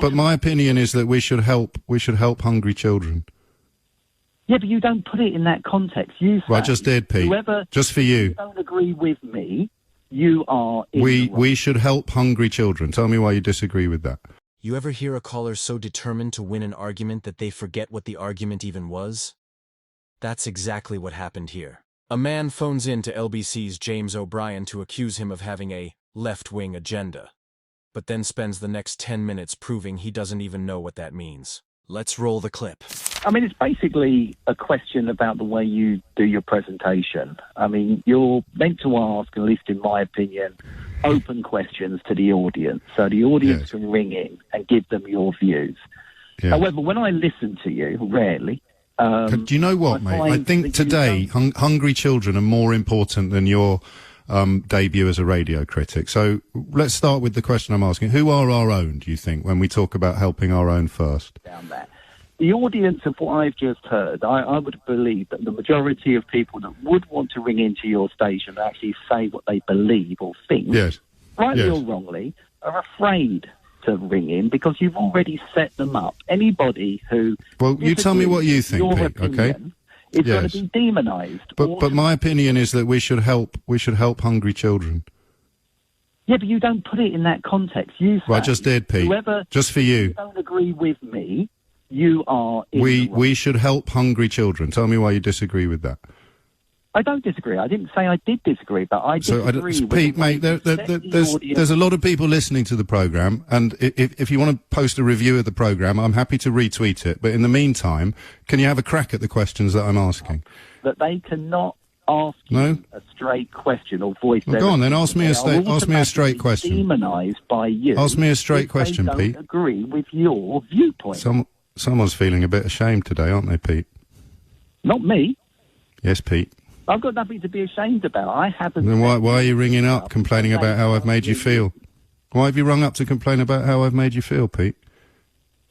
But my opinion is that we should help hungry children. Yeah, but you don't put it in that context. You say, well, I just did, Pete. Just for you. You don't agree with me. You are. We should help hungry children. Tell me why you disagree with that. You ever hear a caller so determined to win an argument that they forget what the argument even was? That's exactly what happened here. A man phones in to LBC's James O'Brien to accuse him of having a left-wing agenda, but then spends the next 10 minutes proving he doesn't even know what that means. Let's roll the clip. I mean, it's basically a question about the way you do your presentation. I mean, you're meant to ask, at least in my opinion, open questions to the audience, so the audience can ring in and give them your views. However, when I listen to you, rarely... do you know what, mate? I think today hungry children are more important than your debut as a radio critic. So let's start with the question I'm asking. Who are our own, do you think, when we talk about helping our own first? Down there. The audience of what I've just heard, I would believe that the majority of people that would want to ring into your station and actually say what they believe or think, rightly or wrongly, are afraid to ring in because you've already set them up. Anybody who... Well, you tell me what you think, Pete, okay? It's going to be demonised. But my opinion is that we should help hungry children. Yeah, but you don't put it in that context. You say, well, I just did, Pete. Just for you. You don't agree with me. You are... We should help hungry children. Tell me why you disagree with that. I don't disagree. I didn't say I did disagree, but I disagree with... Pete, mate, there's a lot of people listening to the programme, and if you want to post a review of the programme, I'm happy to retweet it. But in the meantime, can you have a crack at the questions that I'm asking? That they cannot ask you a straight question or voice their... Go on, then. Ask me a straight question. Demonised by you. Ask me a straight question, Pete. Pete. Don't agree with your viewpoint. Someone's feeling a bit ashamed today, aren't they, Pete? Not me. Yes, Pete. I've got nothing to be ashamed about. I haven't... Then why are you ringing up, complaining about how I've made you feel? Why have you rung up to complain about how I've made you feel, Pete?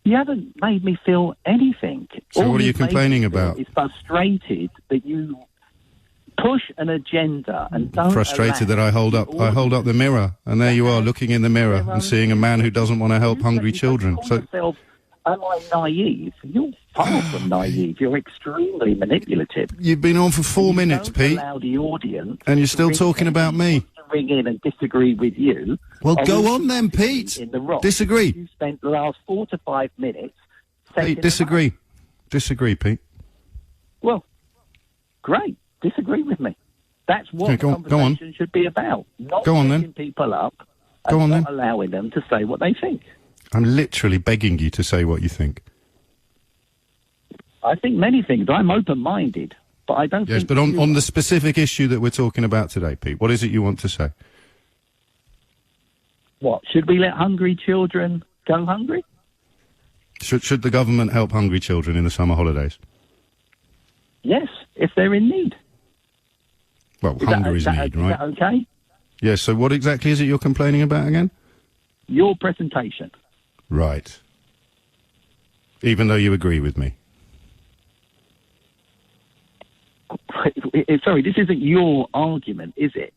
You haven't made me feel anything. So what are you complaining about? It's frustrated that you push an agenda and don't... Frustrated that I hold up the mirror, and there you are, looking in the mirror and seeing a man who doesn't want to help hungry children. So... Am I naive? You're far from naive. You're extremely manipulative. You've been on for 4 minutes, Pete. Allow the audience and you're still talking about me. To ring in and disagree with you. Well, go on then, Pete. Disagree. You spent the last 4 to 5 minutes. Pete, disagree. Disagree, Pete. Well, great. Disagree with me. That's what the conversation should be about. Not picking people up and not allowing them to say what they think. I'm literally begging you to say what you think. I think many things. I'm open-minded, but I don't think... Yes, but on the specific issue that we're talking about today, Pete, what is it you want to say? What? Should we let hungry children go hungry? Should the government help hungry children in the summer holidays? Yes, if they're in need. Well, hunger is need, right? Is that okay? Yes, so what exactly is it you're complaining about again? Your presentation. Right. Even though you agree with me. Sorry, this isn't your argument, is it?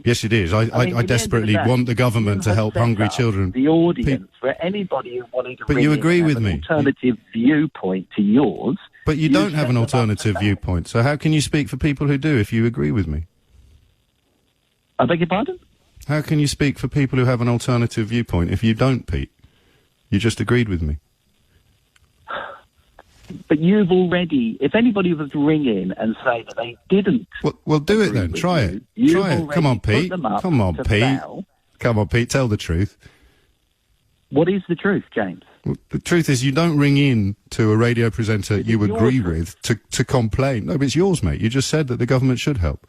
Yes, it is. I desperately want the government to help hungry children. The audience, for anybody who wanted to... But you agree with me. Alternative viewpoint to yours. But you don't have an alternative viewpoint, so how can you speak for people who do if you agree with me? I beg your pardon? How can you speak for people who have an alternative viewpoint if you don't, Pete? You just agreed with me. But you've already... If anybody was to ring in and say that they didn't... Well, do it then. Try it. Try it. Come on, Pete. Come on, Pete. Come on, Pete. Tell the truth. What is the truth, James? Well, the truth is you don't ring in to a radio presenter you agree with to complain. No, but it's yours, mate. You just said that the government should help.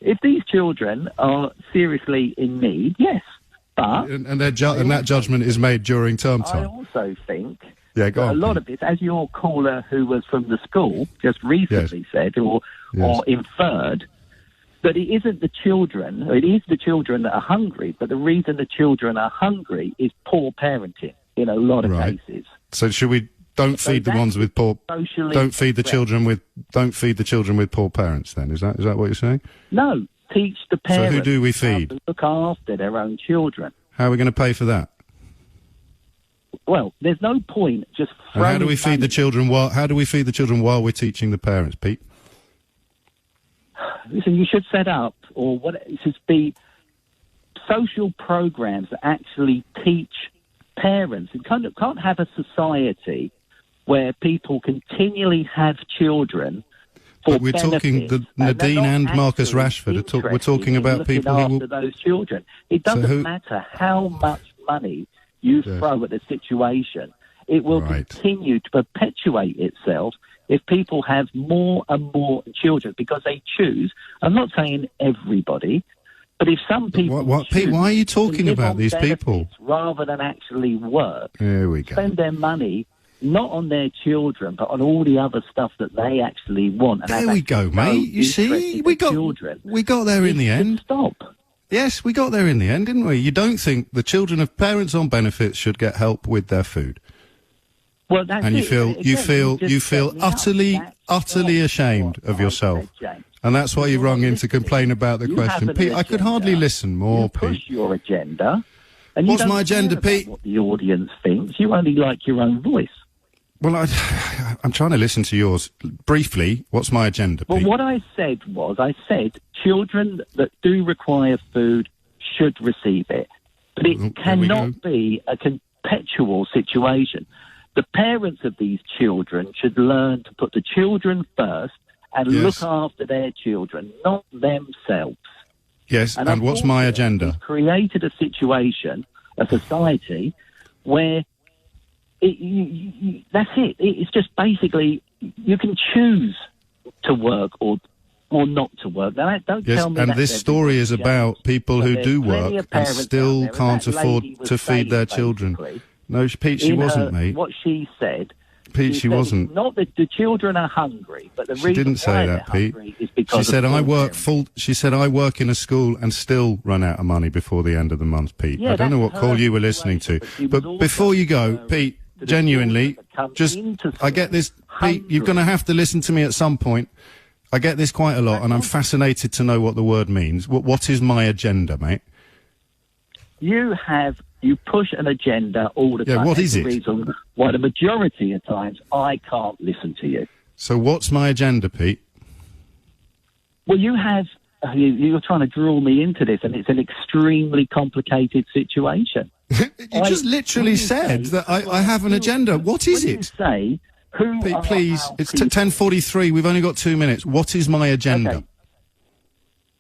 If these children are seriously in need, yes. But... And that judgment is made during term time. I also think... Yeah, go on, a lot of this, as your caller who was from the school just recently said or inferred, that it isn't the children, it is the children that are hungry, but the reason the children are hungry is poor parenting in a lot of cases. So should we don't feed the ones with poor don't feed the children with poor parents then? Is that what you're saying? No, teach the parents so who do we feed? how to look after their own children. How are we going to pay for that? Well, there's no point just throwing. And how do we feed the children? How do we feed the children while we're teaching the parents, Pete? Listen, you should set up, or what it should be, social programs that actually teach parents. You can't have a society where people continually have children. But we're talking, Nadine and Marcus Rashford, we're talking about people who will... those children. It doesn't matter how much money you throw at the situation. It will continue to perpetuate itself if people have more and more children because they choose. I'm not saying everybody, but if some people Pete, why are you talking about these people? Rather than actually work, here we go. Spend their money not on their children, but on all the other stuff that they actually want. And there we go, mate. You see, we got there in the end. Stop. Yes, we got there in the end, didn't we? You don't think the children of parents on benefits should get help with their food? Well, that's and you it. feel utterly ashamed of yourself. And that's why you rung in to complain about the question. Pete, I could hardly listen more, Pete. You push your agenda. And what's my agenda, Pete? What the audience thinks. You only like your own voice. Well, I'm trying to listen to yours. Briefly, what's my agenda, Pete? Well, what I said was, children that do require food should receive it. But it cannot be a perpetual situation. The parents of these children should learn to put the children first and look after their children, not themselves. Yes, and what's my agenda? We've created a situation, a society, where that's it. It's just basically you can choose to work or not to work. Now, don't tell me. And this story is about people who do work and still can't afford to feed their children. No, Pete, she wasn't, mate. What she said. Pete, she wasn't. Not that the children are hungry, but the reason she didn't say that, Pete. Is because she said I work She said I work in a school and still run out of money before the end of the month, Pete. I don't know what call you were listening to, but before you go, Pete, genuinely, I get this, Pete. You're going to have to listen to me at some point. I get this quite a lot, and I'm fascinated to know what the word means. What is my agenda, mate? You push an agenda all the time. Yeah, what is it? That's the reason why the majority of times I can't listen to you. So what's my agenda, Pete? Well, you're trying to draw me into this, and it's an extremely complicated situation. You just literally said that I have an agenda. What is it? Say, Pete, please, it's 10:43. We've only got 2 minutes. What is my agenda? Okay.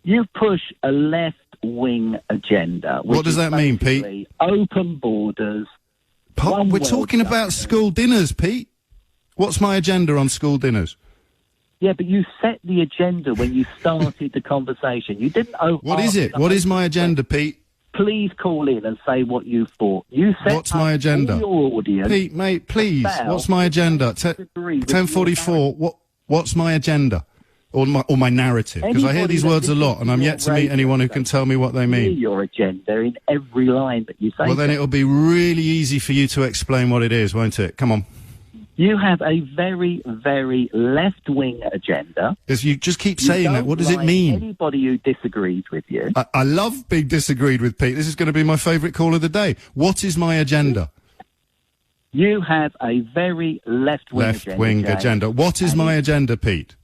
You push a left-wing agenda. What does that mean, Pete? Open borders. We're talking about school dinners, Pete. What's my agenda on school dinners? Yeah, but you set the agenda when you started the conversation. You didn't open. What is it? What is my agenda, Pete? Please call in and say what you thought. You set what's my agenda? Your audience. Pete, mate, please. What's my agenda? 10:44. What's my agenda? Or my narrative, because I hear these words a lot, and I'm yet to meet anyone who can tell me what they mean. Your agenda in every line that you say. Well, then it'll be really easy for you to explain what it is, won't it? Come on. You have a very, very left-wing agenda. Because you just keep saying that. What does it mean? Anybody who disagrees with you. I love being disagreed with, Pete. This is going to be my favourite call of the day. What is my agenda? You have a very left-wing agenda. What is my agenda, Pete?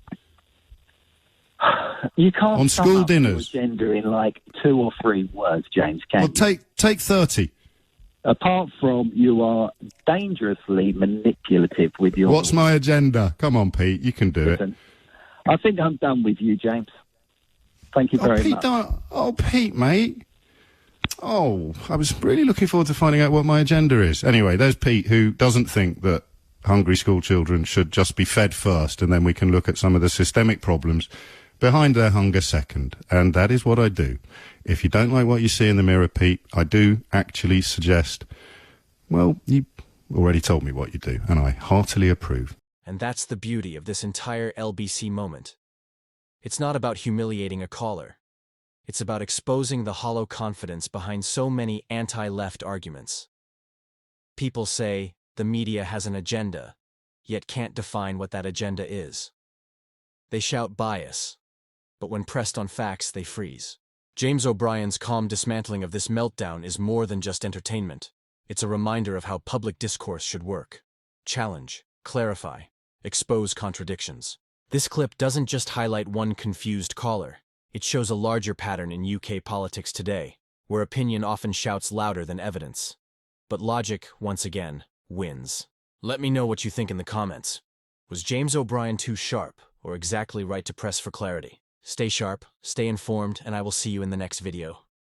You can't on school dinners. Your agenda in like 2 or 3 words, James. Well, take 30. Apart from you are dangerously manipulative with your... What's my agenda? Come on, Pete, you can do it. I think I'm done with you, James. Thank you very much. Pete, mate. Oh, I was really looking forward to finding out what my agenda is. Anyway, there's Pete, who doesn't think that hungry school children should just be fed first, and then we can look at some of the systemic problems behind their hunger second. And that is what I do. If you don't like what you see in the mirror, Pete, I do actually suggest, well, you already told me what you do, and I heartily approve. And that's the beauty of this entire LBC moment. It's not about humiliating a caller. It's about exposing the hollow confidence behind so many anti-left arguments. People say the media has an agenda, yet can't define what that agenda is. They shout bias, but when pressed on facts, they freeze. James O'Brien's calm dismantling of this meltdown is more than just entertainment. It's a reminder of how public discourse should work. Challenge, clarify, expose contradictions. This clip doesn't just highlight one confused caller. It shows a larger pattern in UK politics today, where opinion often shouts louder than evidence. But logic, once again, wins. Let me know what you think in the comments. Was James O'Brien too sharp, or exactly right to press for clarity? Stay sharp, stay informed, and I will see you in the next video.